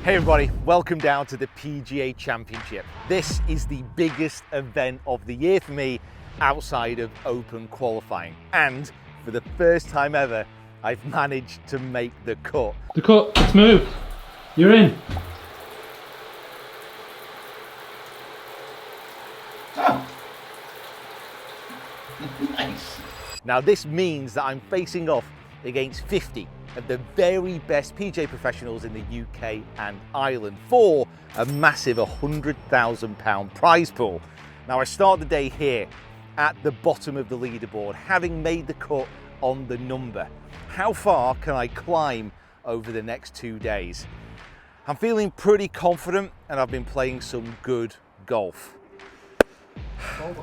Hey everybody, welcome down to the PGA Championship. This is the biggest event of the year for me outside of Open qualifying. And for the first time ever, I've managed to make the cut. The cut, let's move. You're in. Oh. Nice. Now this means that I'm facing off against 50 of the very best PGA professionals in the UK and Ireland for a massive £100,000 prize pool. Now I start the day here at the bottom of the leaderboard, having made the cut on the number. How far can I climb over the next 2 days? I'm feeling pretty confident and I've been playing some good golf.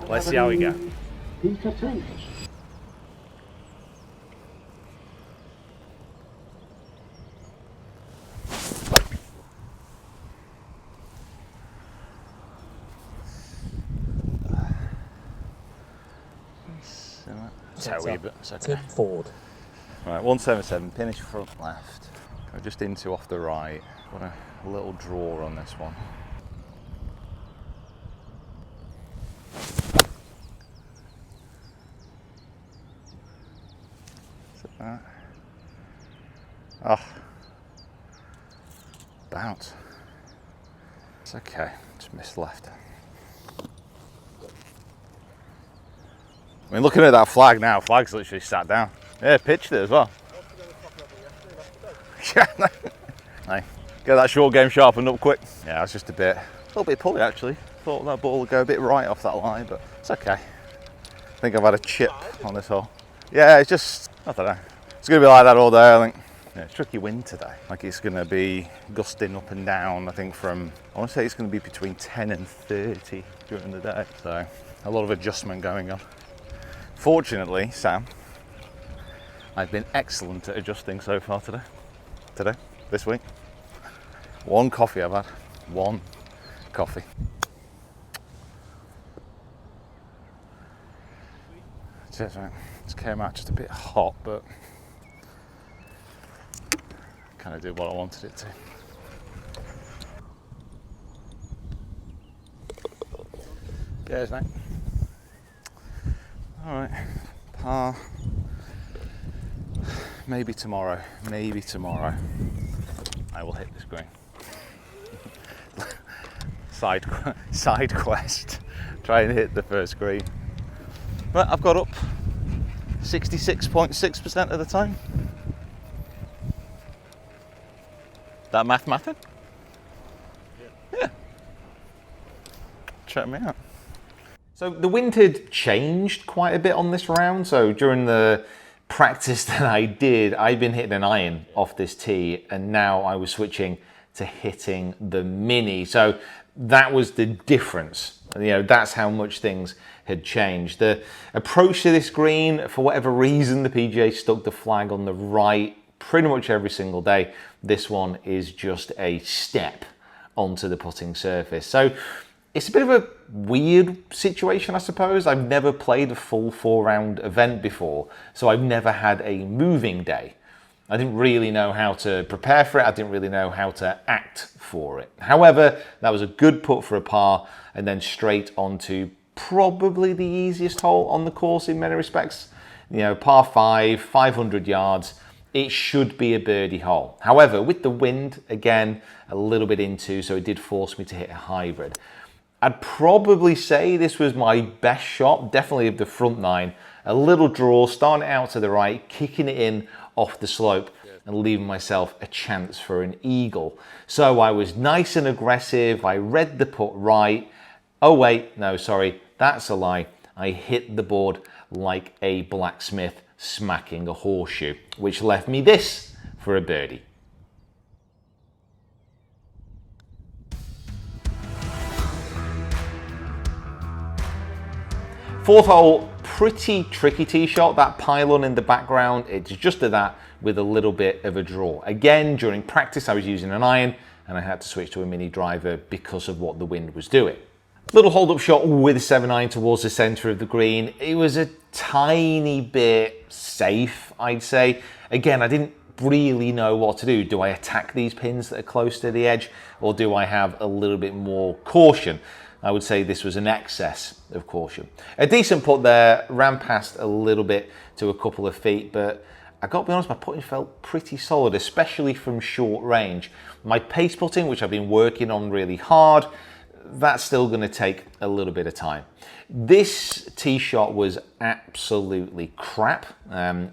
Let's see how we go. It's okay. Forward. Right, 177, finish front left. Go just into off the right. Got a little draw on this one. Is it that? Oh. Bounce. It's okay, just missed left. I mean, looking at that flag now, flag's literally sat down. Yeah, pitched it as well. Yeah, hey, get that short game sharpened up quick. Yeah, I was just a little bit pulley actually. Thought that ball would go a bit right off that line, but it's okay. I think I've had a chip on this hole. Yeah, it's just, I don't know. It's gonna be like that all day, I think. Yeah, it's tricky wind today. Like it's gonna be gusting up and down, I think I wanna say it's gonna be between 10 and 30 during the day. So a lot of adjustment going on. Fortunately, Sam, I've been excellent at adjusting so far this week. One coffee I've had, one coffee. Cheers, mate. It came out just a bit hot, but kind of did what I wanted it to. Cheers, mate. All right, par. Maybe tomorrow I will hit this green. Side quest, try and hit the first green. But I've got up 66.6% of the time. That mathing? Yeah. Check me out. So the wind had changed quite a bit on this round. So during the practice that I did, I'd been hitting an iron off this tee and now I was switching to hitting the mini. So that was the difference. You know, that's how much things had changed. The approach to this green, for whatever reason, the PGA stuck the flag on the right pretty much every single day. This one is just a step onto the putting surface. So it's a bit of a weird situation, I suppose. I've never played a full 4-round event before, so I've never had a moving day. I didn't really know how to prepare for it. I didn't really know how to act for it. However, that was a good putt for a par and then straight onto probably the easiest hole on the course in many respects. You know, par 5, 500 yards. It should be a birdie hole. However, with the wind, again, a little bit into, so it did force me to hit a hybrid. I'd probably say this was my best shot, definitely of the front nine. A little draw, starting out to the right, kicking it in off the slope and leaving myself a chance for an eagle. So I was nice and aggressive. I read the putt right. Oh wait, no, sorry, that's a lie. I hit the board like a blacksmith smacking a horseshoe, which left me this for a birdie. Fourth hole, pretty tricky tee shot. That pylon in the background, it's just at that with a little bit of a draw. Again, during practice, I was using an iron and I had to switch to a mini driver because of what the wind was doing. Little hold-up shot with a 7-iron towards the center of the green. It was a tiny bit safe, I'd say. Again, I didn't really know what to do. Do I attack these pins that are close to the edge, or do I have a little bit more caution? I would say this was an excess of caution. A decent putt there, ran past a little bit to a couple of feet, but I got to be honest, my putting felt pretty solid, especially from short range. My pace putting, which I've been working on really hard, that's still going to take a little bit of time. This tee shot was absolutely crap,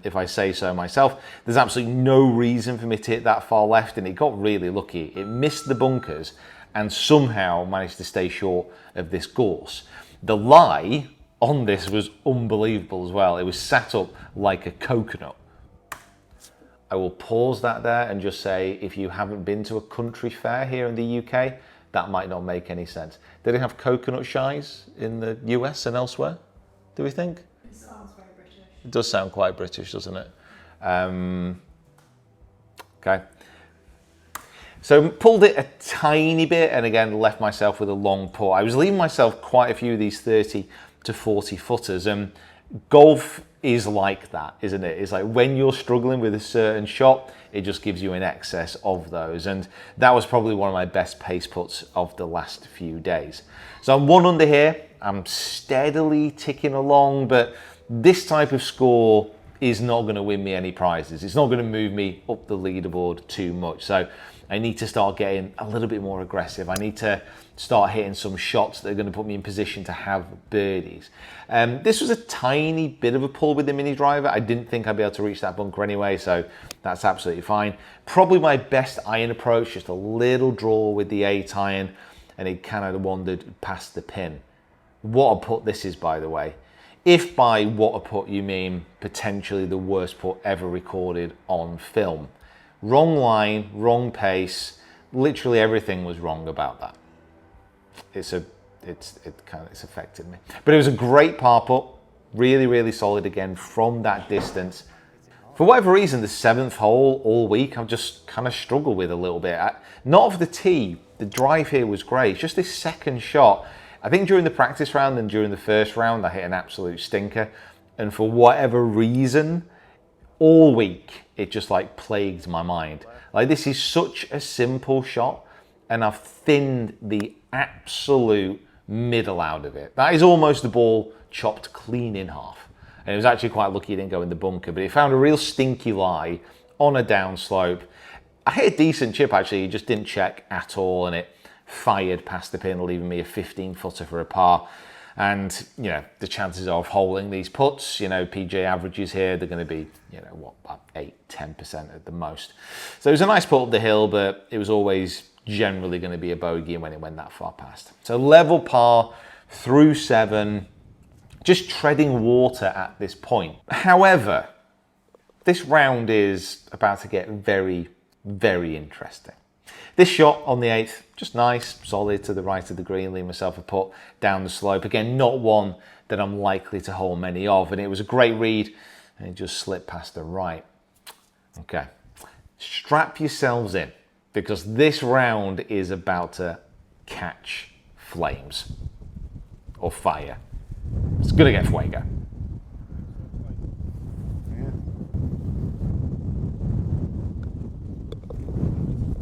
if I say so myself. There's absolutely no reason for me to hit that far left, and it got really lucky. It missed the bunkers and somehow managed to stay short of this gorse. The lie on this was unbelievable as well. It was sat up like a coconut. I will pause that there and just say, if you haven't been to a country fair here in the UK, that might not make any sense. Do they have coconut shies in the US and elsewhere, do we think? It sounds very British. It does sound quite British, doesn't it? Okay. So pulled it a tiny bit and again left myself with a long putt. I was leaving myself quite a few of these 30 to 40 footers. Golf is like that, isn't it? It's like when you're struggling with a certain shot, it just gives you an excess of those. And that was probably one of my best pace putts of the last few days. So I'm 1 under here. I'm steadily ticking along, but this type of score is not going to win me any prizes. It's not going to move me up the leaderboard too much. So I need to start getting a little bit more aggressive. I need to start hitting some shots that are going to put me in position to have birdies. This was a tiny bit of a pull with the mini driver. I didn't think I'd be able to reach that bunker anyway, so that's absolutely fine. Probably my best iron approach, just a little draw with the 8 iron, and it kind of wandered past the pin. What a putt this is, by the way. If by what a putt you mean potentially the worst putt ever recorded on film. Wrong line, wrong pace, literally everything was wrong about that. It's affected me. But it was a great par putt, really, really solid again from that distance. For whatever reason, the 7th hole all week, I've just kind of struggled with a little bit. Not off the tee, the drive here was great. It's just this second shot. I think during the practice round and during the first round, I hit an absolute stinker. And for whatever reason, all week, it just like plagued my mind. Like, this is such a simple shot, and I've thinned the absolute middle out of it. That is almost the ball chopped clean in half. And it was actually quite lucky it didn't go in the bunker, but it found a real stinky lie on a downslope. I hit a decent chip actually, it just didn't check at all, and it fired past the pin, leaving me a 15-footer for a par. And, you know, the chances of holing these putts, you know, PGA averages here, they're going to be, you know, what, about 8-10% at the most. So it was a nice putt up the hill, but it was always generally going to be a bogey when it went that far past. So level par through 7, just treading water at this point. However, this round is about to get very, very interesting. This shot on the 8th, just nice, solid to the right of the green, leave myself a putt down the slope. Again, not one that I'm likely to hole many of, and it was a great read, and it just slipped past the right. Okay, strap yourselves in, because this round is about to catch flames, or fire. It's gonna get fuego.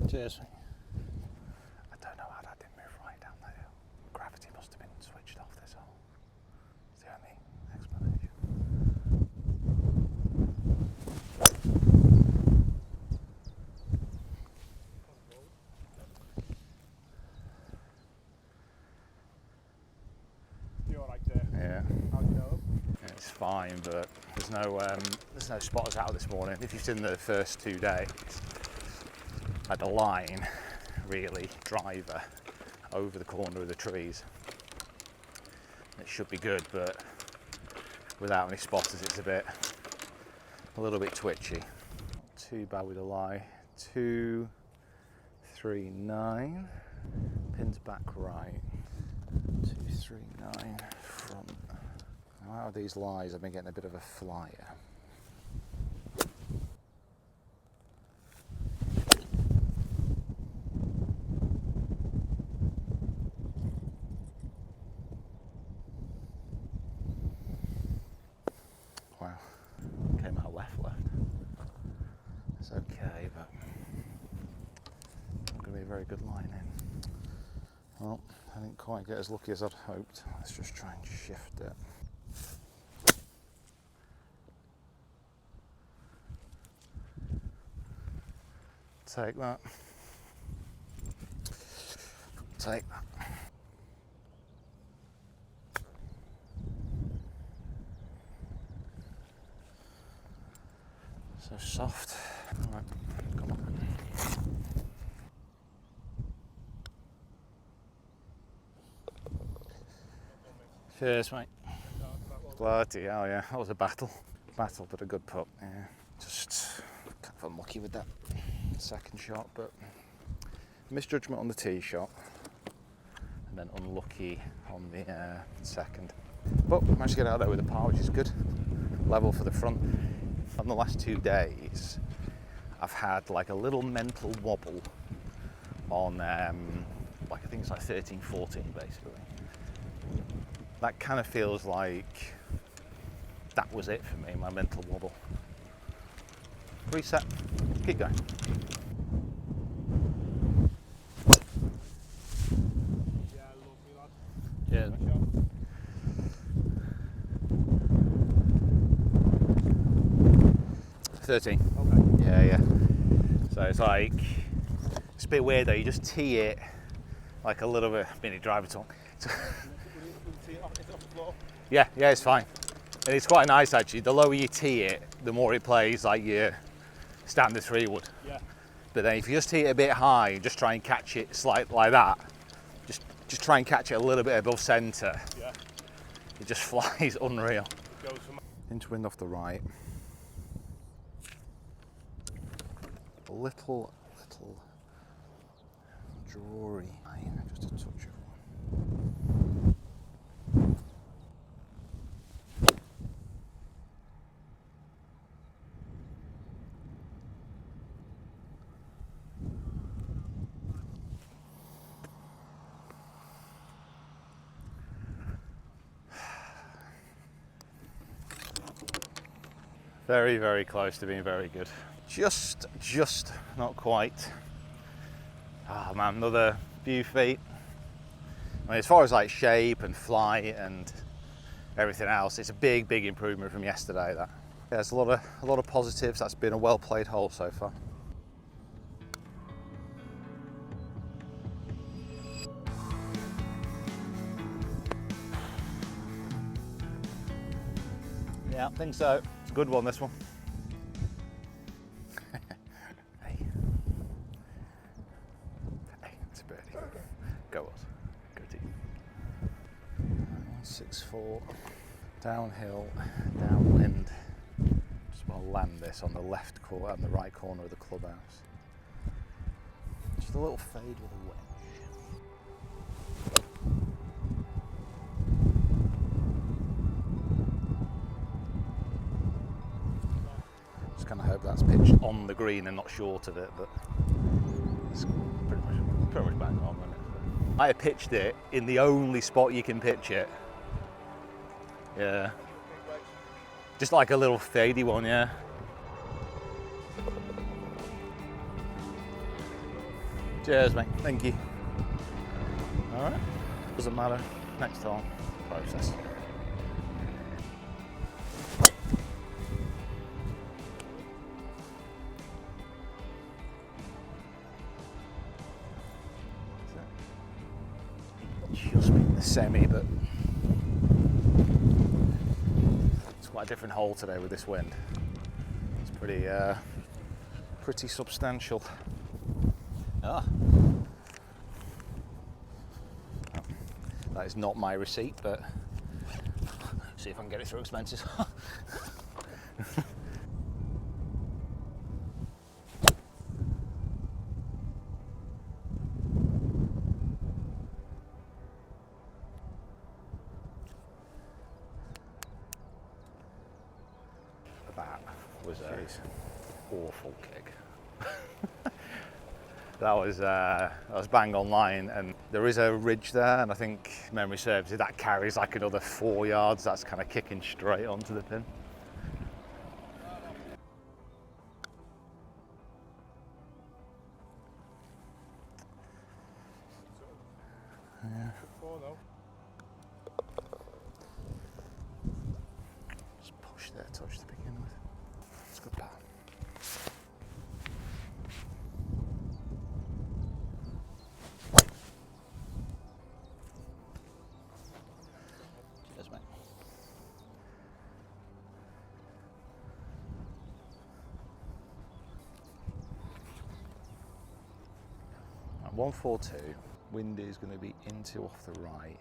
Cheers. I don't know how that didn't move right down that hill. Gravity must have been switched off this hole. It's the only explanation. You all right there? Yeah. How'd you know? It's fine, but there's no spotters out this morning. If you've seen the first 2 days, I had a line, really, driver, over the corner of the trees. It should be good, but without any spotters, it's a little bit twitchy. Not too bad with a lie. 2, 3, 9. Pins back right. 2, 3, 9. Front. Now, out of these lies, I've been getting a bit of a flyer. Wow, came out left. It's okay. very good line in. Well, I didn't quite get as lucky as I'd hoped. Let's just try and shift it. Take that. Take that. So soft. All right, come on. Cheers, mate. Bloody hell, yeah. That was a battle. Battle, but a good putt, yeah. Just kind of unlucky with that second shot, but misjudgment on the tee shot. And then unlucky on the second. But managed to get out there with a par, which is good. Level for the front. On the last 2 days, I've had like a little mental wobble on, like I think it's like 13, 14 basically. That kind of feels like that was it for me, my mental wobble. Reset, keep going. Yeah, lovely lad. Cheers, mate. Shot. 13. Okay. Yeah. So it's like, it's a bit weird though, you just tee it like a little bit, mini driver talk. Will you tee it off, it's off the floor? Yeah, it's fine. And it's quite nice actually. The lower you tee it, the more it plays like your standard 3 would. Yeah. But then if you just tee it a bit high and just try and catch it slightly like that, just try and catch it a little bit above centre, Yeah. it just flies unreal. Goes for Into wind off the right. A little drawy line, just a touch of one. Very, very close to being very good. Just not quite. Oh man, another few feet. I mean, as far as like shape and flight and everything else, it's a big improvement from yesterday. That there's a lot of positives. That's been a well played hole so far. Yeah, I think so. It's a good one, this one. Hey, it's a birdie. Go us. Go team. 164. Downhill, downwind. Just want to land this on the left corner and the right corner of the clubhouse. Just a little fade with a wedge. Just kind of hope that's pitched on the green and not short of it, but it's pretty much bang on, isn't it? I pitched it in the only spot you can pitch it. Yeah. Just like a little fadey one, yeah. Cheers, mate. Thank you. All right. Doesn't matter. Next time. Process. Just been the semi, but it's quite a different hole today with this wind. It's pretty substantial. Ah. Well, that is not my receipt, but see if I can get it through expenses. That was an awful kick. That was bang on line, and there is a ridge there, and I think memory serves if that carries like another 4 yards, that's kind of kicking straight onto the pin. Yeah. Four though. Just push their touch to begin with. It's good, pal. Cheers, mate. At 142, wind is going to be into off the right.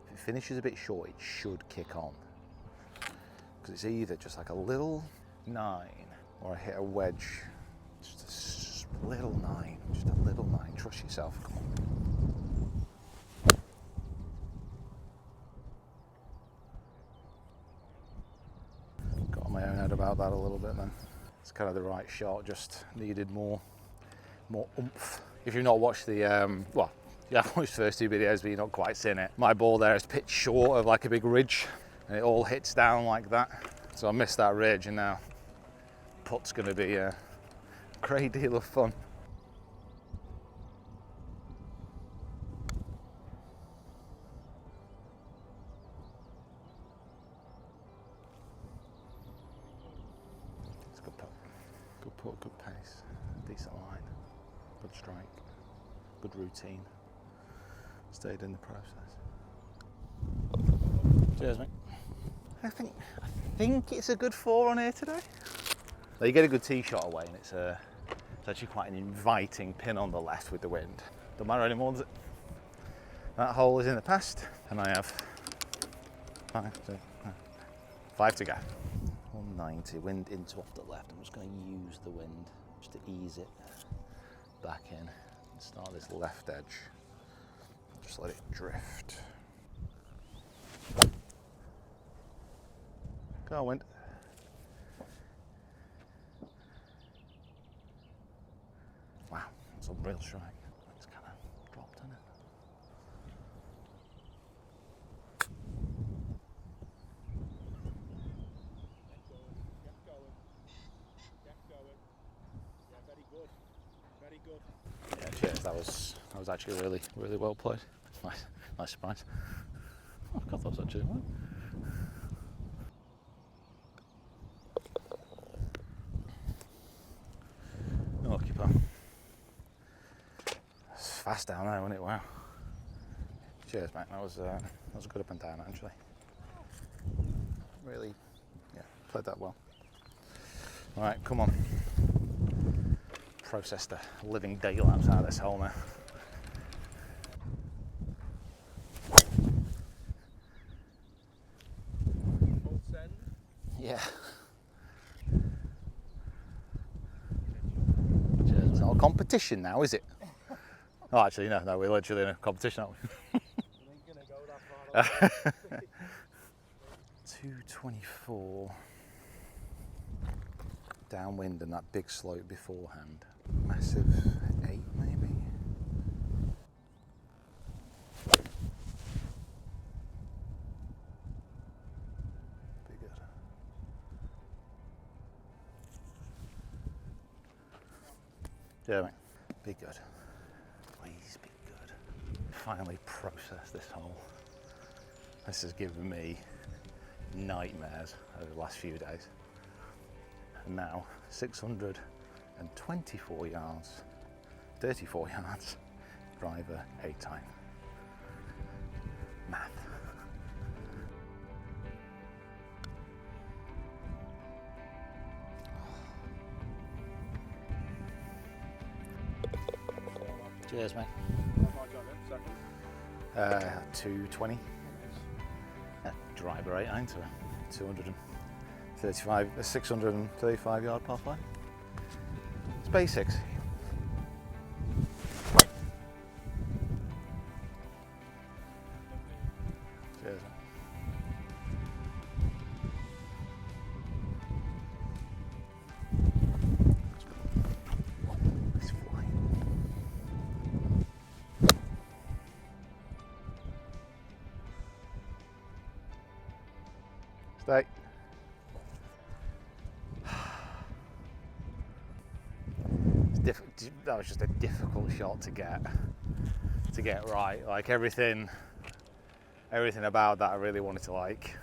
If it finishes a bit short, it should kick on. Because it's either just like a little 9 or I hit a wedge. Just a little 9, just a little 9. Trust yourself, come on. Got on my own head about that a little bit then. It's kind of the right shot, just needed more oomph. If you've not watched the, well, you have watched the first 2 videos, but you've not quite seen it. My ball there is pitched short of like a big ridge, and it all hits down like that. So I missed that ridge, and now putt's going to be a great deal of fun. It's a good putt. Good putt, good pace, decent line, good strike, good routine. Stayed in the process. Cheers, mate. I think it's a good 4 on here today. Now you get a good tee shot away, and it's actually quite an inviting pin on the left with the wind. Don't matter anymore, does it? That hole is in the past, and I have 5 to go. 190, wind into off the left. I'm just going to use the wind just to ease it back in and start this left edge. Just let it drift. Go on, wind. Wow, that's a real strike. It's kind of dropped, isn't it? Get going. Get going. Yeah, very good. Very good. Yeah, cheers. That was actually really well played. Nice surprise. Oh, I thought that was actually well. No keeper. It's fast down there, wasn't it? Wow. Cheers, mate. That was a good up and down actually. Really, yeah, played that well. All right, come on. Process the living daylights out of this hole now. Full send. Yeah. Cheers. It's not a competition now, is it? Oh, actually, no, we're literally in a competition, aren't we? You ain't gonna go that far. 224. Downwind and that big slope beforehand. Massive 8 maybe. Be good. Yeah, mate. Be good. Please be good. Finally process this hole. This has given me nightmares over the last few days. And now 624 yards, 34 yards, driver 8 time. Math. Cheers, mate. How much on it? Second. 220. Driver 8 iron to 235, 635 yard par 5. It's basics. Cheers. It's flying. Stay. That was just a difficult shot to get. to get right. Like everything about that I really wanted to like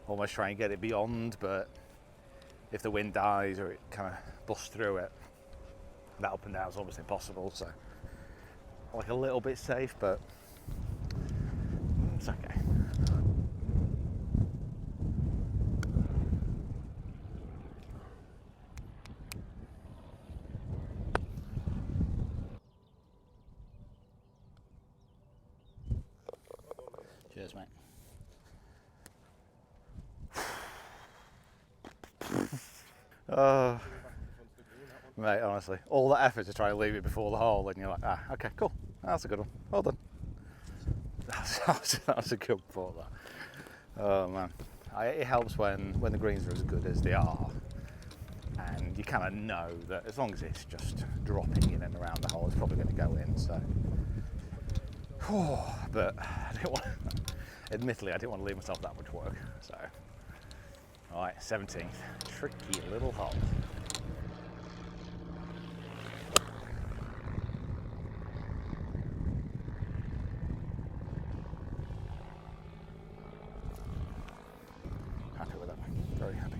almost try and get it beyond, but if the wind dies or it kind of busts through it, that up and down is almost impossible. So like a little bit safe, but it's okay. Cheers, mate. Oh, mate, honestly, all that effort to try and leave it before the hole, and you're like, ah, okay, cool, that's a good one, well done. That was a good putt, that. Oh man, it helps when the greens are as good as they are, and you kind of know that as long as it's just dropping in and around the hole, it's probably going to go in. So, but admittedly, I didn't want to leave myself that much work. So, all right, 17th, tricky little hole. Happy with that one, very happy.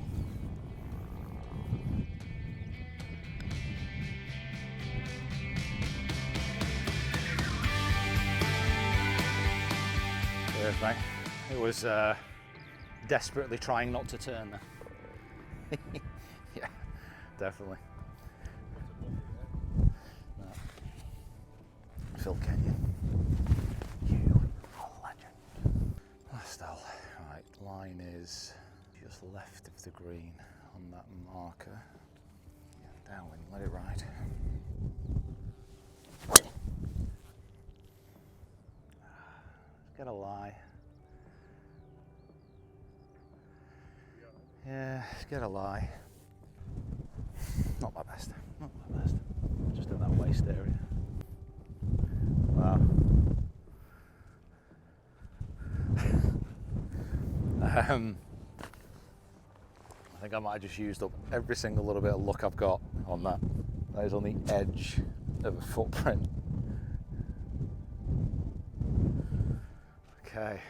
Cheers, mate. It was desperately trying not to turn there. Yeah, definitely. No. Phil Kenyon, you are a legend. Last hole. Right, line is just left of the green on that marker. Yeah, downwind, let it ride. Gotta lie. Yeah, gotta lie. Not my best. Not my best. Just in that waist area. Wow. I think I might have just used up every single little bit of luck I've got on that. That is on the edge of a footprint. Okay,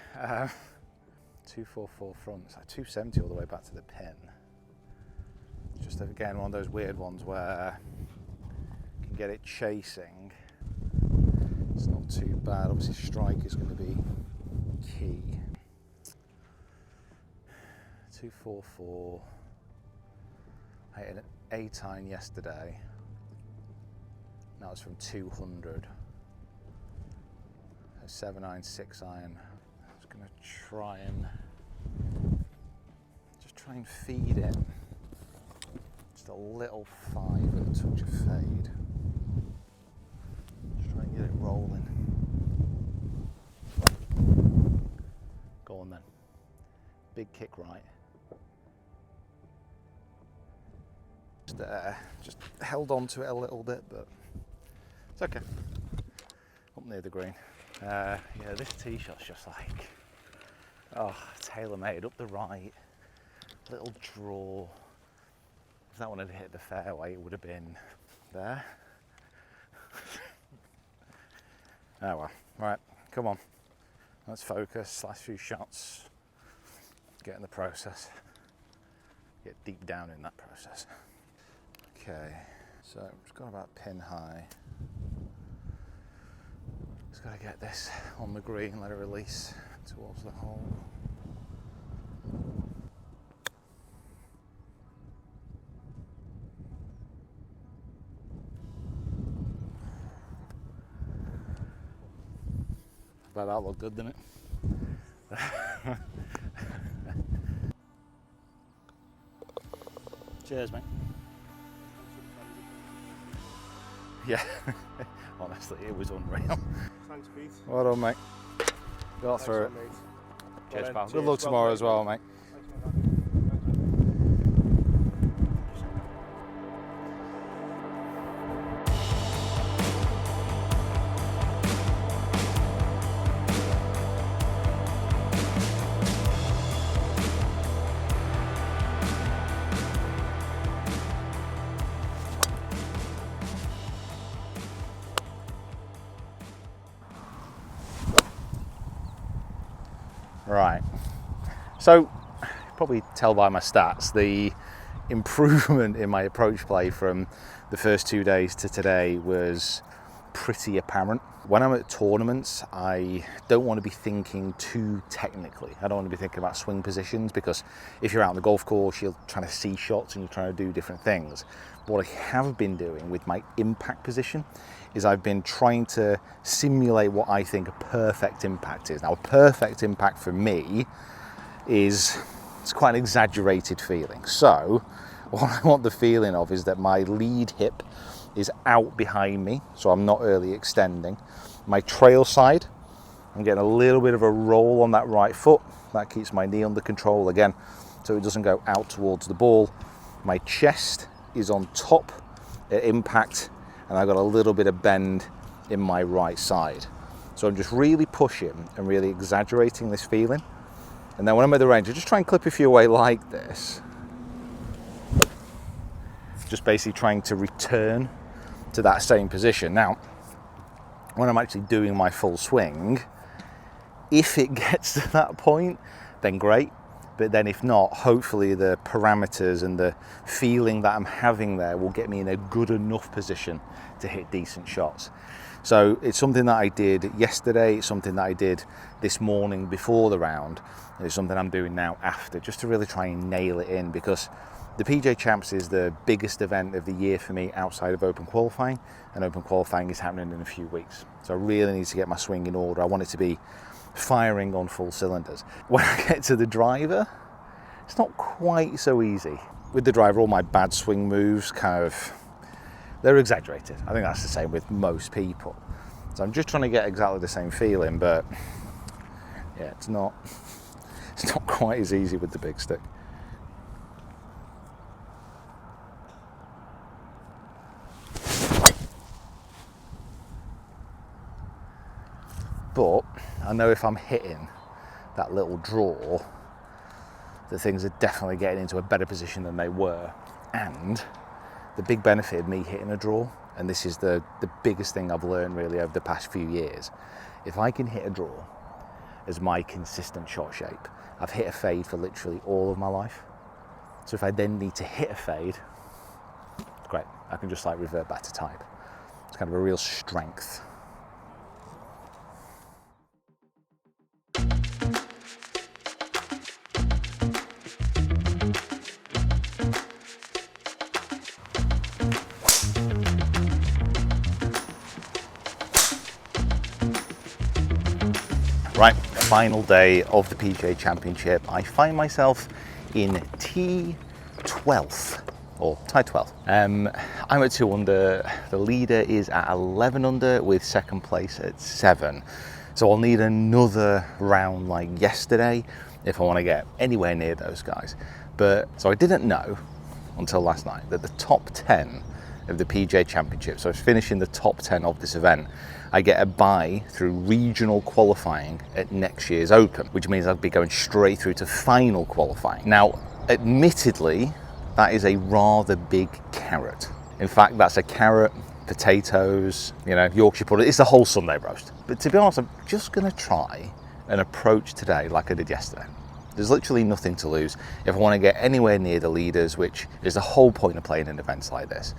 244 front, it's like 270 all the way back to the pin. It's just again one of those weird ones where you can get it chasing. It's not too bad. Obviously, strike is going to be key. 244. I hit an 8-iron yesterday. That was from 200. 7-iron, 6-iron. I was going to try and feed it. Just a little 5 with a touch of fade. Just try and get it rolling. Go on then. Big kick right. Just held on to it a little bit, but it's okay. Up near the green. Yeah, this tee shot's just like, tailor-made up the right, little draw. If that one had hit the fairway, it would have been there. Oh well, right, come on. Let's focus, last few shots, get in the process, get deep down in that process. Okay, so I'm just going about pin high. Just got to get this on the green, let it release towards the hole. But that looked good, didn't it? Cheers, mate. Yeah, honestly, it was unreal. Thanks, Pete. Well done, mate. Got through it. Cheers, pal. Good luck tomorrow as well, mate. Right. So, probably tell by my stats, the improvement in my approach play from the first 2 days to today was pretty apparent. When I'm at tournaments, I don't want to be thinking too technically. I don't want to be thinking about swing positions, because if you're out on the golf course, you're trying to see shots and you're trying to do different things. But what I have been doing with my impact position is I've been trying to simulate what I think a perfect impact is. Now, a perfect impact for me is, it's quite an exaggerated feeling. So what I want the feeling of is that my lead hip is out behind me, so I'm not early extending. My trail side, I'm getting a little bit of a roll on that right foot. That keeps my knee under control again, so it doesn't go out towards the ball. My chest is on top at impact, and I've got a little bit of bend in my right side. So I'm just really pushing and really exaggerating this feeling. And then when I'm at the range, I just try and clip a few away like this. Just basically trying to return to that same position. Now, when I'm actually doing my full swing, if it gets to that point, then great. But then if not, hopefully the parameters and the feeling that I'm having there will get me in a good enough position to hit decent shots. So it's something that I did yesterday, it's something that I did this morning before the round, and it's something I'm doing now after, just to really try and nail it in, because the PGA Champs is the biggest event of the year for me outside of Open qualifying, and Open qualifying is happening in a few weeks. So I really need to get my swing in order. I want it to be firing on full cylinders. When I get to the driver, it's not quite so easy. With the driver, all my bad swing moves they're exaggerated. I think that's the same with most people. So I'm just trying to get exactly the same feeling, but yeah, it's not quite as easy with the big stick. But I know if I'm hitting that little draw, that things are definitely getting into a better position than they were. And the big benefit of me hitting a draw, and this is the biggest thing I've learned really over the past few years, if I can hit a draw as my consistent shot shape, I've hit a fade for literally all of my life. So if I then need to hit a fade, great, I can just like revert back to type. It's kind of a real strength. Right, final day of the PGA Championship. I find myself in T12, or tie 12. I'm at 2 under, the leader is at 11 under with second place at 7. So I'll need another round like yesterday if I want to get anywhere near those guys. But, so I didn't know until last night that the top 10 of the PGA Championship, so I was finishing the top 10 of this event, I get a bye through regional qualifying at next year's Open, which means I'll be going straight through to final qualifying. Now, admittedly, that is a rather big carrot. In fact, that's a carrot, potatoes, Yorkshire pudding. It's a whole Sunday roast. But to be honest, I'm just gonna try an approach today like I did yesterday. There's literally nothing to lose. If I want to get anywhere near the leaders, which is the whole point of playing in events like this,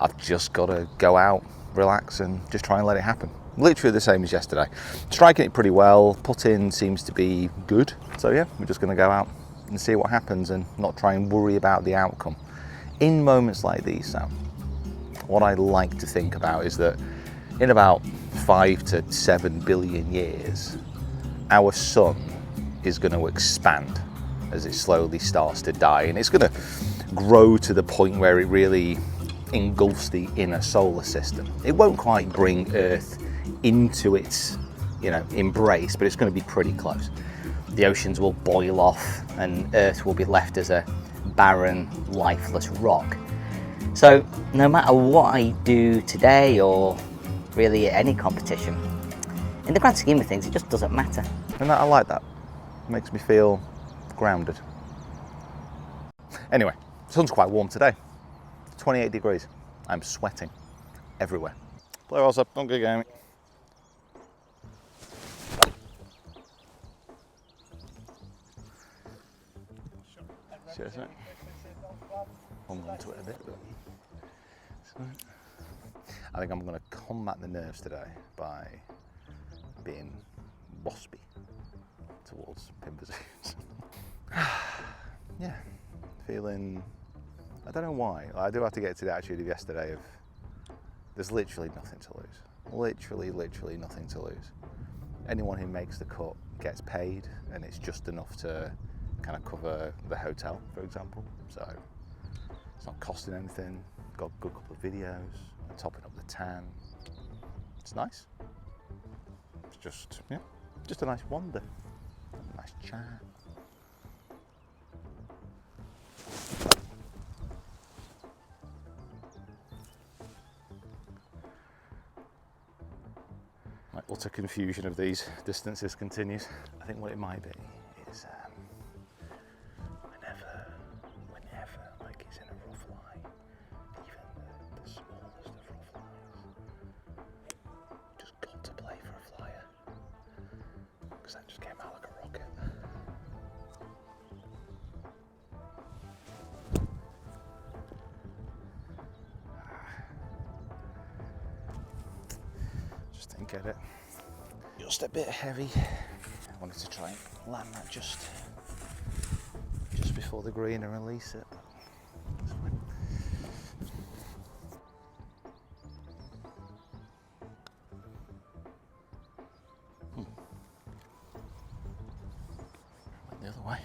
I've just got to go out, relax, and just try and let it happen. Literally the same as yesterday. Striking it pretty well, putting seems to be good. So yeah, we're just going to go out and see what happens and not try and worry about the outcome. In moments like these, Sam, what I like to think about is that in about 5 to 7 billion years, our sun is going to expand as it slowly starts to die, and it's going to grow to the point where it really engulfs the inner solar system. It won't quite bring Earth into its, embrace, but it's going to be pretty close. The oceans will boil off and Earth will be left as a barren, lifeless rock. So no matter what I do today or really at any competition, in the grand scheme of things, it just doesn't matter. And I like that. It makes me feel grounded. Anyway, the sun's quite warm today. 28 degrees. I'm sweating everywhere. Play us up, don't get game. Cheers, mate. Hung on to it a bit, but it's all right. I think I'm going to combat the nerves today by being waspy towards pin positions. Yeah, feeling, I don't know why. I do have to get to the attitude of yesterday of there's literally nothing to lose. Literally nothing to lose. Anyone who makes the cut gets paid, and it's just enough to kind of cover the hotel, for example. So it's not costing anything. Got a good couple of videos, topping up the tan. It's nice. It's just, yeah, just a nice wander, nice chat. My utter confusion of these distances continues. I think what it might be is whenever like it's in a rough lie, even the smallest of rough lines, you just got to play for a flyer, because that just came out like a rocket. Just didn't get it. Just a bit heavy. I wanted to try and land that just before the green and release it. It's fine. Went the other way.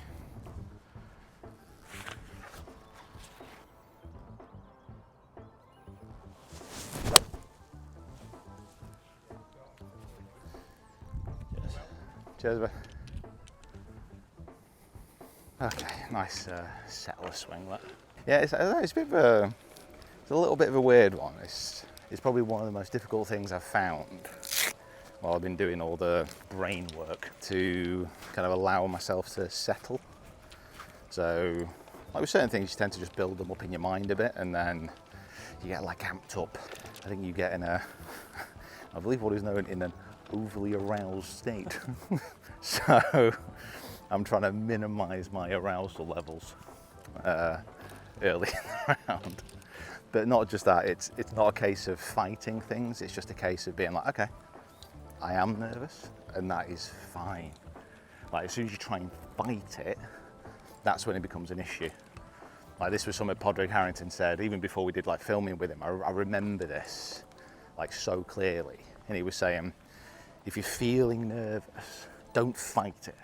Cheers, mate. Okay, nice settler swing that. Yeah, it's a bit of a, it's a little bit of a weird one. It's probably one of the most difficult things I've found while I've been doing all the brain work to kind of allow myself to settle. So, like with certain things, you tend to just build them up in your mind a bit, and then you get like amped up. I think you get in a, I believe what is known in an overly aroused state. So I'm trying to minimize my arousal levels early in the round. But not just that, it's not a case of fighting things, it's just a case of being like, okay, I am nervous, and that is fine. Like, as soon as you try and fight it, that's when it becomes an issue. Like, this was something Podrick Harrington said, even before we did like filming with him. I remember this like so clearly. And he was saying, if you're feeling nervous, don't fight it.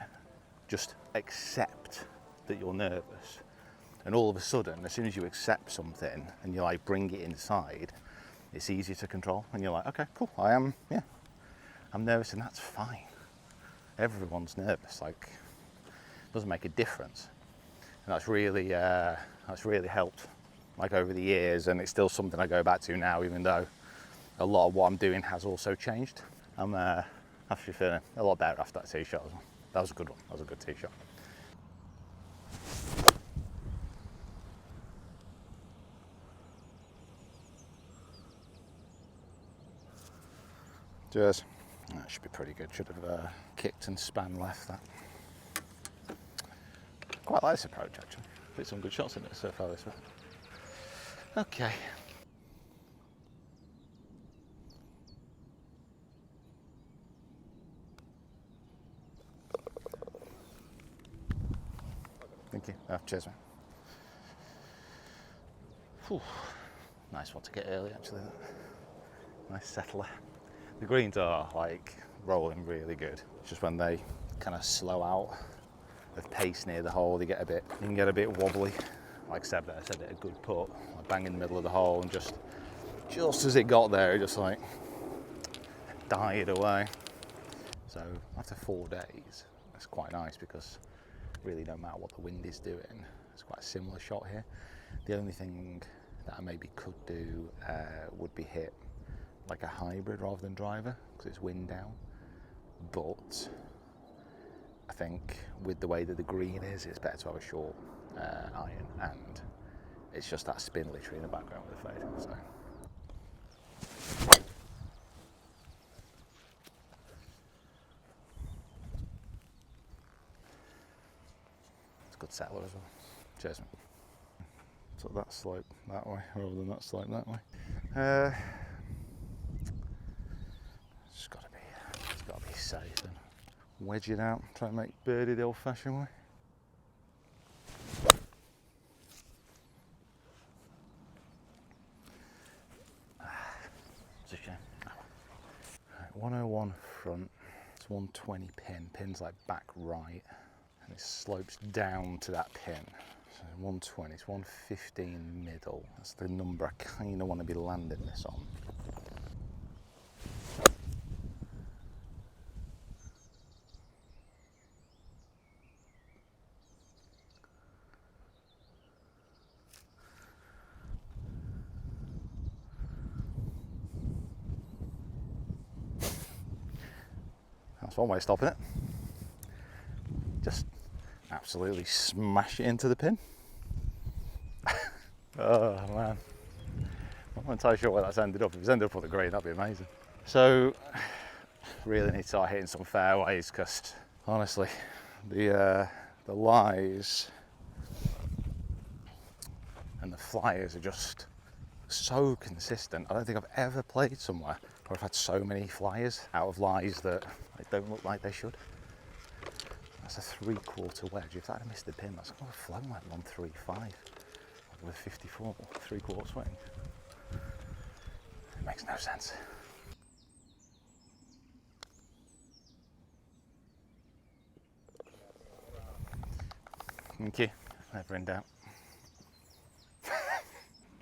Just accept that you're nervous. And all of a sudden, as soon as you accept something and you like bring it inside, it's easier to control. And you're like, okay, cool, I'm nervous, and that's fine. Everyone's nervous, like, it doesn't make a difference. And that's really helped, like, over the years, and it's still something I go back to now, even though a lot of what I'm doing has also changed. I'm actually feeling a lot better after that tee shot as well. That was a good one, that was a good tee shot. Cheers. That should be pretty good. Should have kicked and span left that. Quite like this approach, actually. Put some good shots in it so far this way. Okay. Thank you. Oh, cheers, man. Whew. Nice one to get early, actually. Nice settler. The greens are like rolling really good. It's just when they kind of slow out of pace near the hole, you can get a bit wobbly. Like Seb there said, a good putt, like bang in the middle of the hole, and just as it got there, it just like died away. So after 4 days, that's quite nice, because really no matter what the wind is doing, it's quite a similar shot here. The only thing that I maybe could do would be hit like a hybrid rather than driver, because it's wind down. But I think with the way that the green is, it's better to have a short iron, and it's just that spin literally in the background with the fade. So. It's a good settler as well. Cheers, mate. Took that slope that way rather than that slope that way. It's got to be safe and wedge it out. Try and make birdie the old-fashioned way. It's a shame. Right, 101 front. It's 120 pin. Pin's like back right, and it slopes down to that pin. So 120, it's 115 middle. That's the number I kind of want to be landing this on. That's one way of stopping it. Just absolutely smash it into the pin. Oh man, I'm not entirely sure where that's ended up. If it's ended up on the green, that'd be amazing. So, really need to start hitting some fairways because honestly, the lies and the flyers are just so consistent. I don't think I've ever played somewhere where I've had so many flyers out of lies that don't look like they should. That's a 3/4 wedge. If that had missed the pin, that's going to have flown like 135 with 54 3/4 swing. It makes no sense. Thank you. Never in doubt.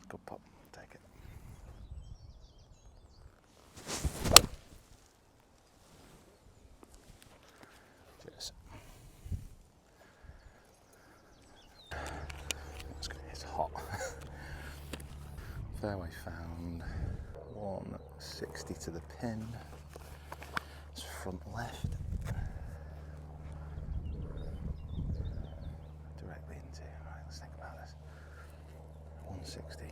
Good pop. Take it. Cheers. That's good. It's hot. Fairway found. 160 to the pin. It's front left. Directly into. Right, let's think about this. 160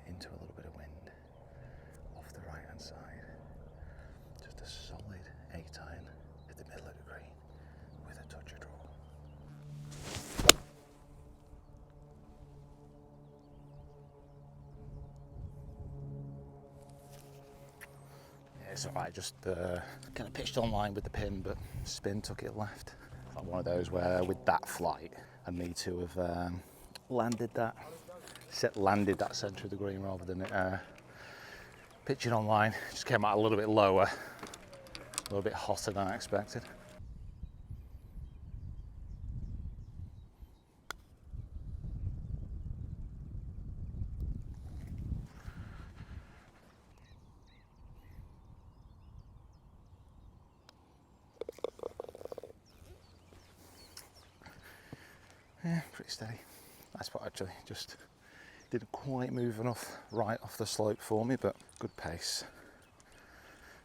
into a little bit of wind off the right hand side. Just a solid 8-iron at the middle of the green with a touch of draw. Yeah, it's alright, just kind of pitched on line with the pin, but spin took it left. Like one of those where with that flight I need to have landed that centre of the green rather than it pitching on line. Just came out a little bit lower, a little bit hotter than I expected. Yeah, pretty steady. Nice spot actually, just didn't quite move enough right off the slope for me, but good pace.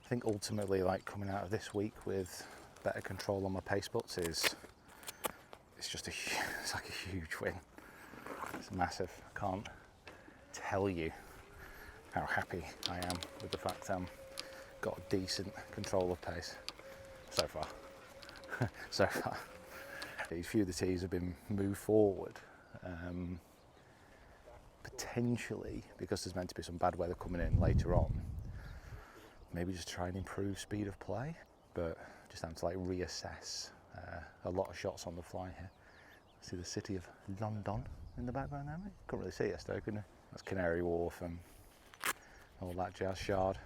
I think ultimately, like coming out of this week with better control on my pace butts it's just it's like a huge win. It's massive. I can't tell you how happy I am with the fact I'm got a decent control of pace so far. So far. A few of the tees have been moved forward, potentially because there's meant to be some bad weather coming in later on. Maybe just try and improve speed of play, but just have to like reassess a lot of shots on the fly here. See the city of London in the background there, mate? Couldn't really see it yesterday, couldn't you? That's Canary Wharf and all that jazz. Shard.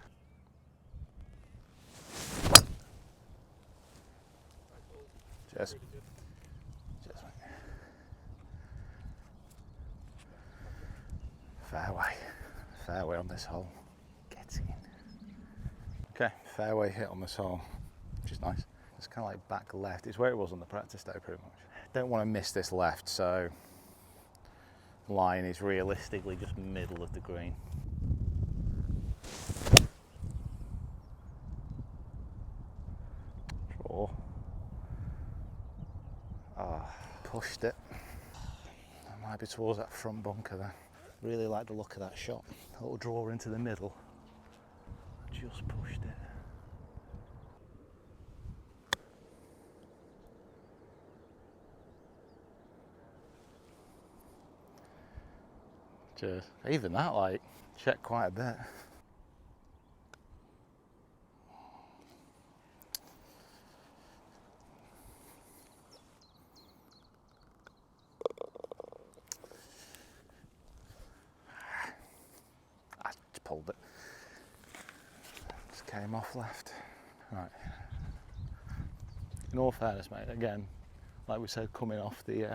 Cheers. Cheers, mate. Fairway on this hole. Get in. Okay, fairway hit on this hole, which is nice. It's kind of like back left. It's where it was on the practice day, pretty much. Don't want to miss this left, so line is realistically just middle of the green. Draw. Pushed it. I might be towards that front bunker there. Really like the look of that shot. A little draw into the middle. Just pushed it. Cheers. Even that, like, checked quite a bit. I just pulled it. Just came off left. Right. In all fairness, mate, again, like we said, coming off the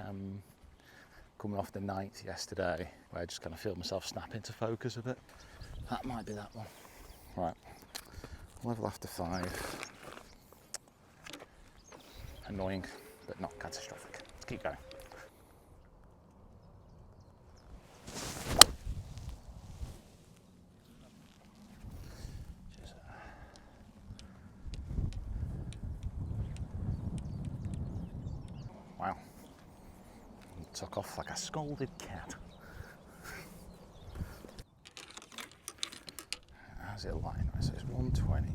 ninth yesterday, where I just kind of feel myself snap into focus a bit. That might be that one. Right. Level after 5. Annoying, but not catastrophic. Let's keep going. Wow. Took off like a scolded cat. How's it lying? Right, so it's 120,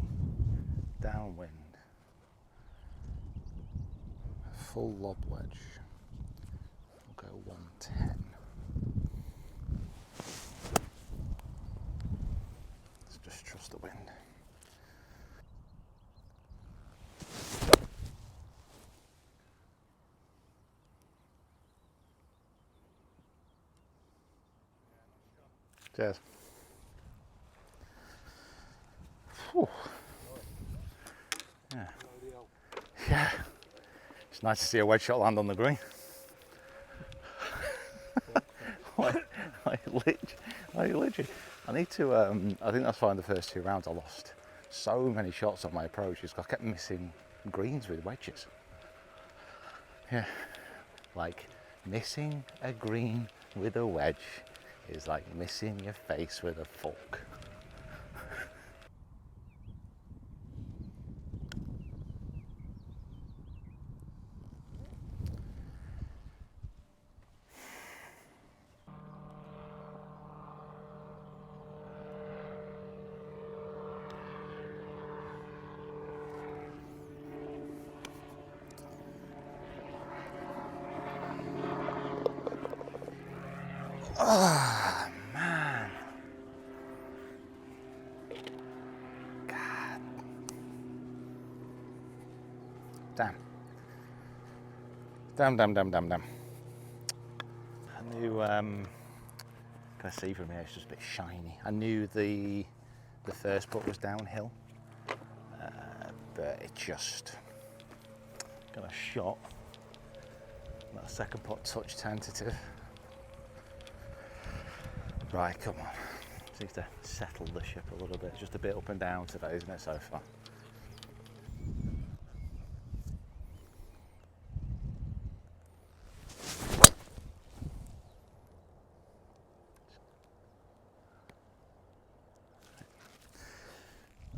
downwind, full lob wedge, we'll go 110. Let's just trust the wind. Cheers. Whew. Yeah. Yeah. It's nice to see a wedge shot land on the green. Literally. I need to, I think that's fine the first 2 rounds I lost so many shots on my approaches because I kept missing greens with wedges. Yeah. Like missing a green with a wedge is like missing your face with a fork. Oh, man. God. Damn. I knew, can I see from here, it's just a bit shiny. I knew the first putt was downhill, but it just got a shot. That second putt touch tentative. Right, come on. Just need to settle the ship a little bit. It's just a bit up and down today, isn't it, so far?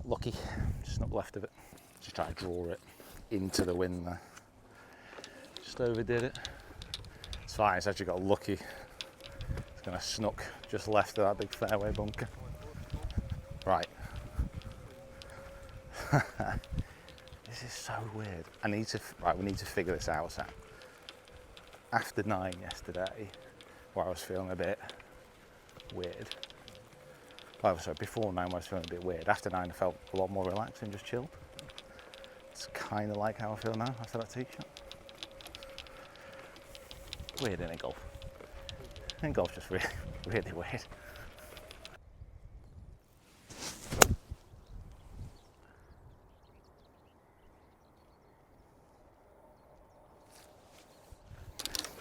Lucky, just not left of it. Just try to draw it into the wind there. Just overdid it. It's fine, it's actually got lucky. It's gonna snuck just left of that big fairway bunker. Right. This is so weird. We need to figure this out, Sam. After 9 yesterday, where I was feeling a bit weird. Oh, sorry, before 9 I was feeling a bit weird. After 9 I felt a lot more relaxed and just chilled. It's kind of like how I feel now after that tee shot. Weird, isn't it, golf? I think golf's just really weird.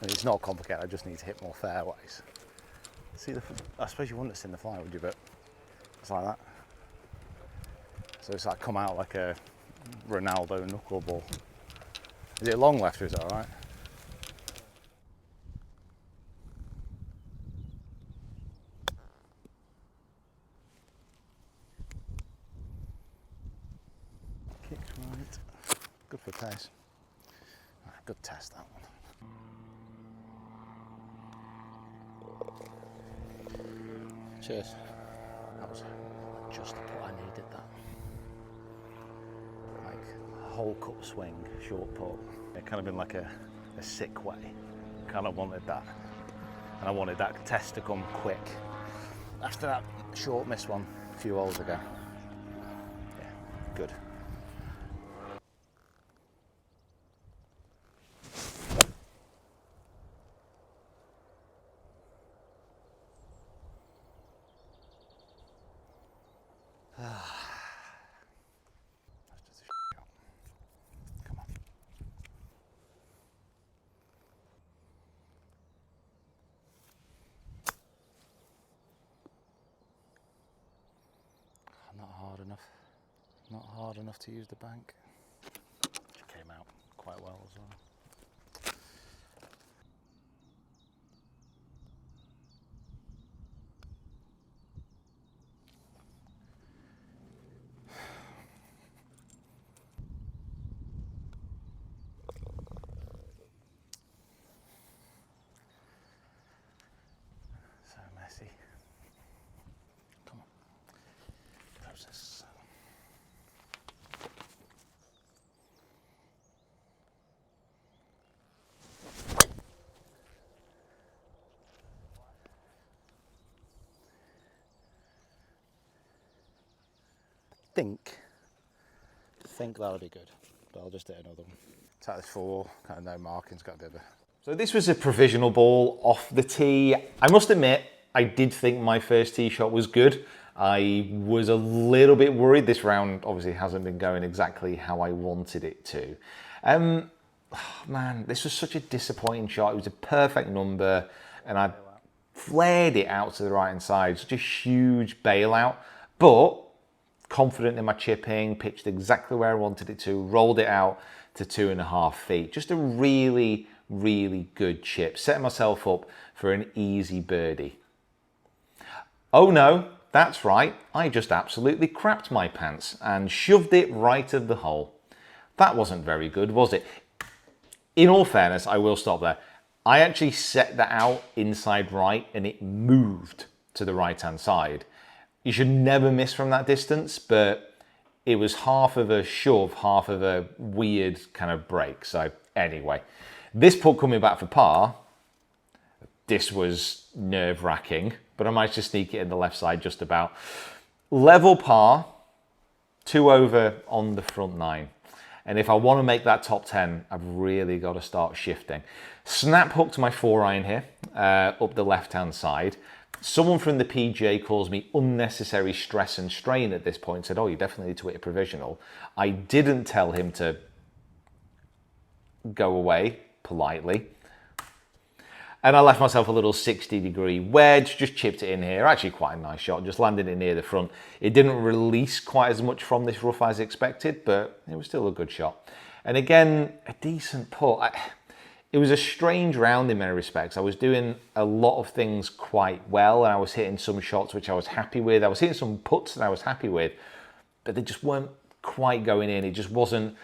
It's not complicated, I just need to hit more fairways. See, I suppose you wouldn't have seen the fly, would you? But it's like that. So it's like come out like a Ronaldo knuckleball. Is it long left or is it alright? Kicked right. Good for pace. Right, good test that one. Cheers. That was just the putt I needed, that. Like a whole cup swing, short putt. It kind of been like a sick way. Kind of wanted that. and I wanted that test to come quick after that short miss one a few holes ago. Yeah, good. Come on. Not hard enough. Not hard enough to use the bank. Which came out quite well as well. So messy. Come on. Process. Think that'll be good, but I'll just hit another one. Tap this 4, kind of no markings, got a bit of a... So this was a provisional ball off the tee. I must admit, I did think my first tee shot was good. I was a little bit worried. This round obviously hasn't been going exactly how I wanted it to. Man, this was such a disappointing shot. It was a perfect number, and I flared it out to the right-hand side. Such a huge bailout, but confident in my chipping, pitched exactly where I wanted it to, rolled it out to 2.5 feet. Just a really, really good chip. Setting myself up for an easy birdie. Oh no, that's right. I just absolutely crapped my pants and shoved it right of the hole. That wasn't very good, was it? In all fairness, I will stop there. I actually set that out inside right and it moved to the right-hand side. You should never miss from that distance, but it was half of a shove, half of a weird kind of break. So anyway, this putt coming back for par, this was nerve-wracking, but I managed to sneak it in the left side just about. Level par, 2 over on the front 9. And if I want to make that top 10, I've really got to start shifting. Snap hooked my 4-iron here, up the left-hand side. Someone from the PGA calls me unnecessary stress and strain at this point, said, oh, you definitely need to hit a provisional. I didn't tell him to go away politely. And I left myself a little 60-degree wedge, just chipped it in here. Actually quite a nice shot, just landed it near the front. It didn't release quite as much from this rough as expected, but it was still a good shot. And again, a decent putt. It was a strange round in many respects. I was doing a lot of things quite well, and I was hitting some shots which I was happy with. I was hitting some putts that I was happy with, but they just weren't quite going in. It just wasn't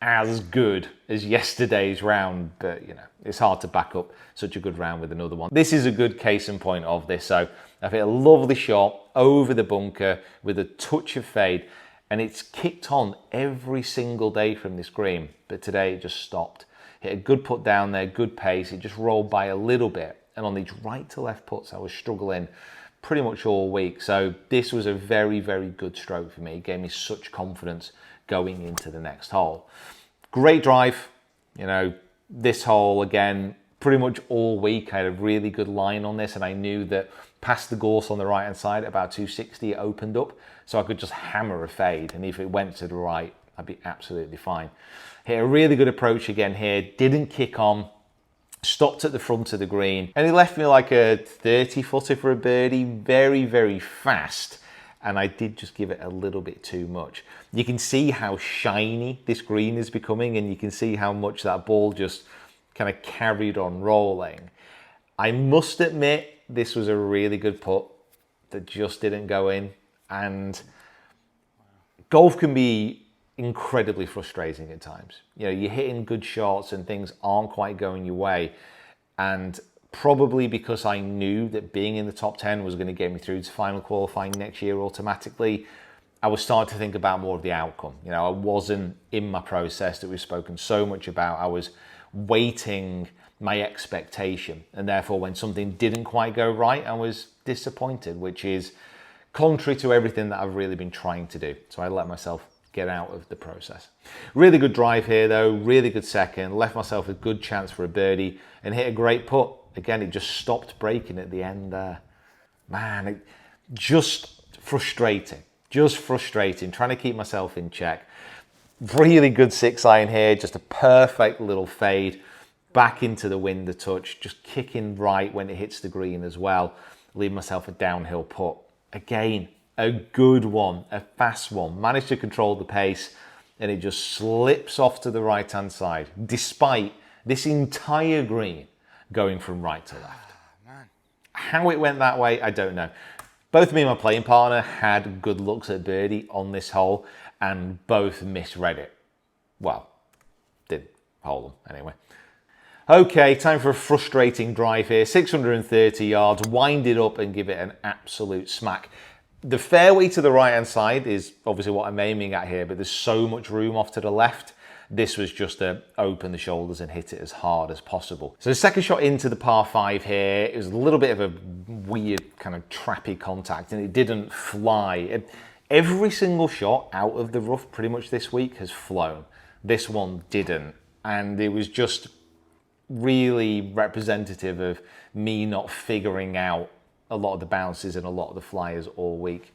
as good as yesterday's round, but you know, it's hard to back up such a good round with another one. This is a good case in point of this. So I've hit a lovely shot over the bunker with a touch of fade, and it's kicked on every single day from this green, but today it just stopped. Hit a good putt down there, good pace. It just rolled by a little bit. And on these right to left putts, I was struggling pretty much all week. So this was a very, very good stroke for me. It gave me such confidence going into the next hole. Great drive. You know, this hole, again, pretty much all week, I had a really good line on this. And I knew that past the gorse on the right-hand side, about 260, it opened up. So I could just hammer a fade. And if it went to the right, I'd be absolutely fine. Hit a really good approach again here, didn't kick on, stopped at the front of the green, and he left me like a 30-footer for a birdie, very, very fast, and I did just give it a little bit too much. You can see how shiny this green is becoming, and you can see how much that ball just kind of carried on rolling. I must admit, this was a really good putt that just didn't go in, and golf can be incredibly frustrating at times. You know, you're hitting good shots and things aren't quite going your way. And probably because I knew that being in the top 10 was going to get me through to final qualifying next year automatically, I was starting to think about more of the outcome. You know, I wasn't in my process that we've spoken so much about. I was weighting my expectation, and therefore when something didn't quite go right, I was disappointed, which is contrary to everything that I've really been trying to do. So I let myself get out of the process. Really good drive here though, really good second, left myself a good chance for a birdie and hit a great putt. Again, it just stopped breaking at the end there. Man, it just frustrating, trying to keep myself in check. Really good 6-iron here, just a perfect little fade back into the wind a touch, just kicking right when it hits the green as well, leave myself a downhill putt. Again, a good one, a fast one, managed to control the pace, and it just slips off to the right hand side, despite this entire green going from right to left. How it went that way, I don't know. Both me and my playing partner had good looks at birdie on this hole, and both misread it. Well, did hole them anyway. Okay, time for a frustrating drive here. 630 yards, wind it up and give it an absolute smack. The fairway to the right-hand side is obviously what I'm aiming at here, but there's so much room off to the left. This was just to open the shoulders and hit it as hard as possible. So the second shot into the par 5 here, it was a little bit of a weird kind of trappy contact, and it didn't fly. Every single shot out of the rough pretty much this week has flown. This one didn't, and it was just really representative of me not figuring out a lot of the bounces and a lot of the flyers all week.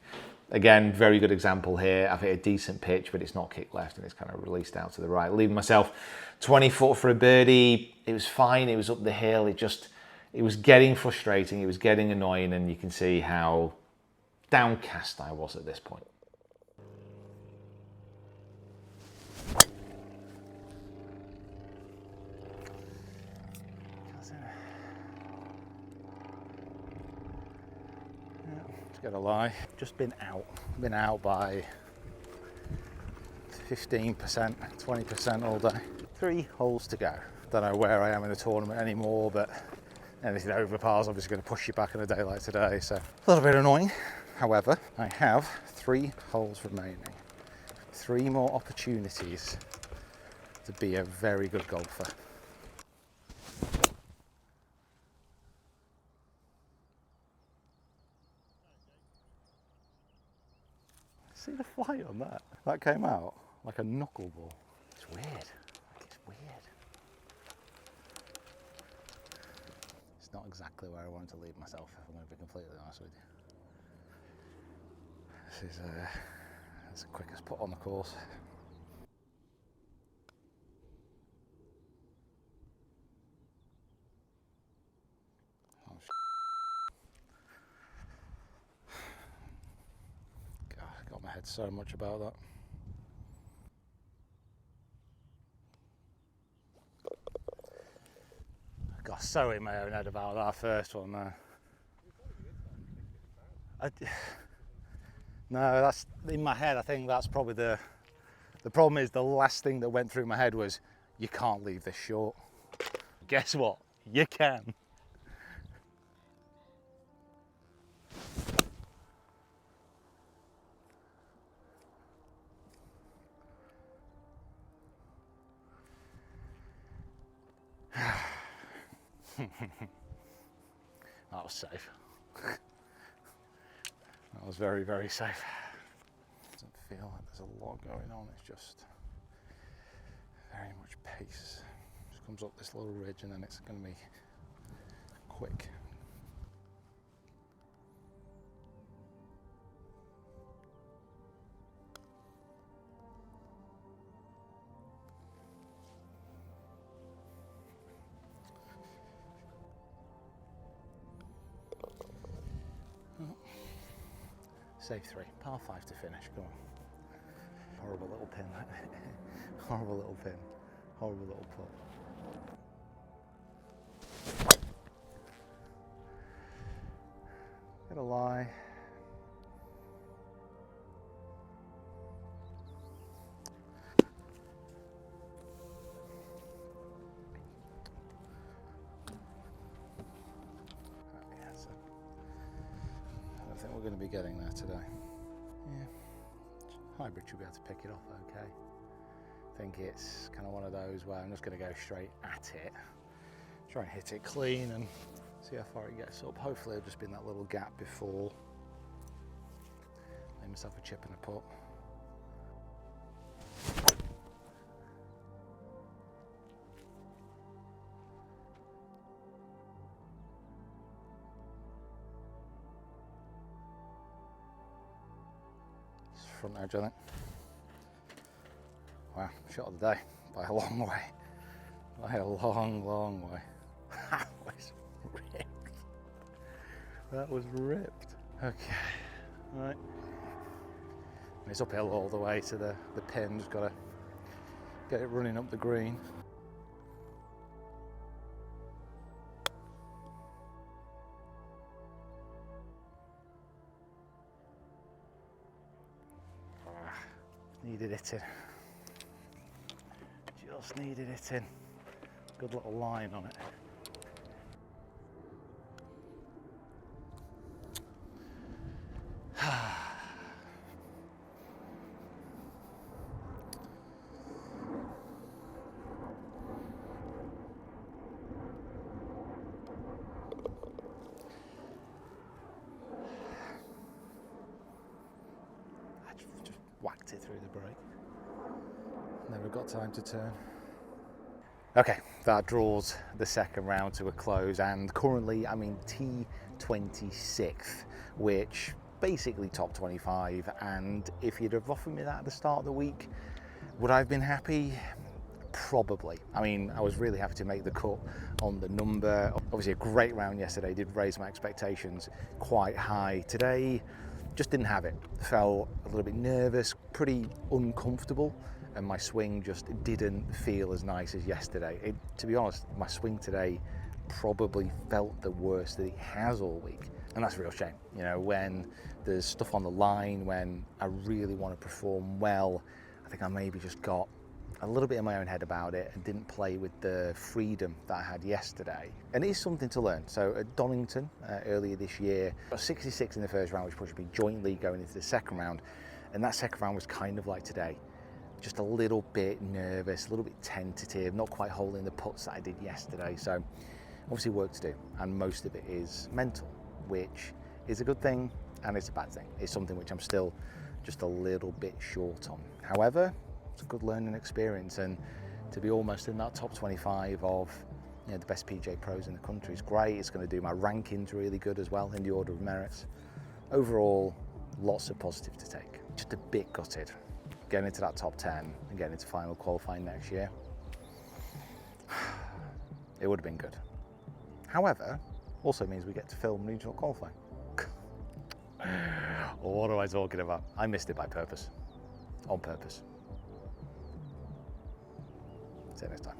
Again, very good example here. I've hit a decent pitch, but it's not kicked left and it's kind of released out to the right, leaving myself 20 foot for a birdie. It was fine, it was up the hill. It was getting frustrating, it was getting annoying, and you can see how downcast I was at this point. Gotta lie, just been out by 15%, 20% all day. 3 holes to go. Don't know where I am in the tournament anymore, but anything over par is obviously going to push you back in a day like today, so a little bit annoying. However, I have 3 holes remaining, 3 more opportunities to be a very good golfer. See the flight on that? That came out like a knuckleball. It's weird. It's weird. It's not exactly where I wanted to leave myself, if I'm going to be completely honest with you. This is that's the quickest putt on the course. Got my head so much about that. I got so in my own head about that first one there. No, that's in my head. I think that's probably the problem is the last thing that went through my head was, you can't leave this short. Guess what? You can. That was safe. That was very, very safe. Doesn't feel like there's a lot going on, it's just very much pace. Just comes up this little ridge and then it's going to be quick. Save 3, par 5 to finish, go on. Horrible little pin, horrible little pin, horrible little putt. Gonna lie. I don't think we're going to be getting there today. Yeah, hybrid should be able to pick it off okay. I think it's kind of one of those where I'm just going to go straight at it, try and hit it clean and see how far it gets up. Hopefully it'll just be in that little gap before. Make myself a chip and a putt. Front edge, I think. Wow, shot of the day by a long way. By a long way. That was ripped. That was ripped. Okay, right. And it's uphill all the way to the pin. Just gotta get it running up the green. Needed it in. Just needed it in. Good little line on it. I just whacked it through the brake. Never got time to turn. Okay, that draws the second round to a close, and currently I'm in T26th, which basically top 25, and if you'd have offered me that at the start of the week, would I have been happy? Probably. I mean, I was really happy to make the cut on the number. Obviously a great round yesterday, did raise my expectations quite high. Today, just didn't have it. Felt a little bit nervous, pretty uncomfortable, and my swing just didn't feel as nice as yesterday. To be honest, my swing today probably felt the worst that it has all week, and that's a real shame. You know, when there's stuff on the line, when I really want to perform well, I think I maybe just got a little bit in my own head about it and didn't play with the freedom that I had yesterday. And it is something to learn. So at Donington earlier this year, I got 66 in the first round, which pushed me jointly going into the second round. And that second round was kind of like today. Just a little bit nervous, a little bit tentative, not quite holding the putts that I did yesterday. So obviously work to do, and most of it is mental, which is a good thing and it's a bad thing. It's something which I'm still just a little bit short on. However, it's a good learning experience, and to be almost in that top 25 of, you know, the best PGA Pros in the country is great. It's going to do my rankings really good as well in the order of merits. Overall, lots of positive to take. Just a bit gutted getting into that top 10 and getting into final qualifying next year. It would have been good. However, also means we get to film regional qualifying. What am I talking about? I missed it by purpose. On purpose. See you next time.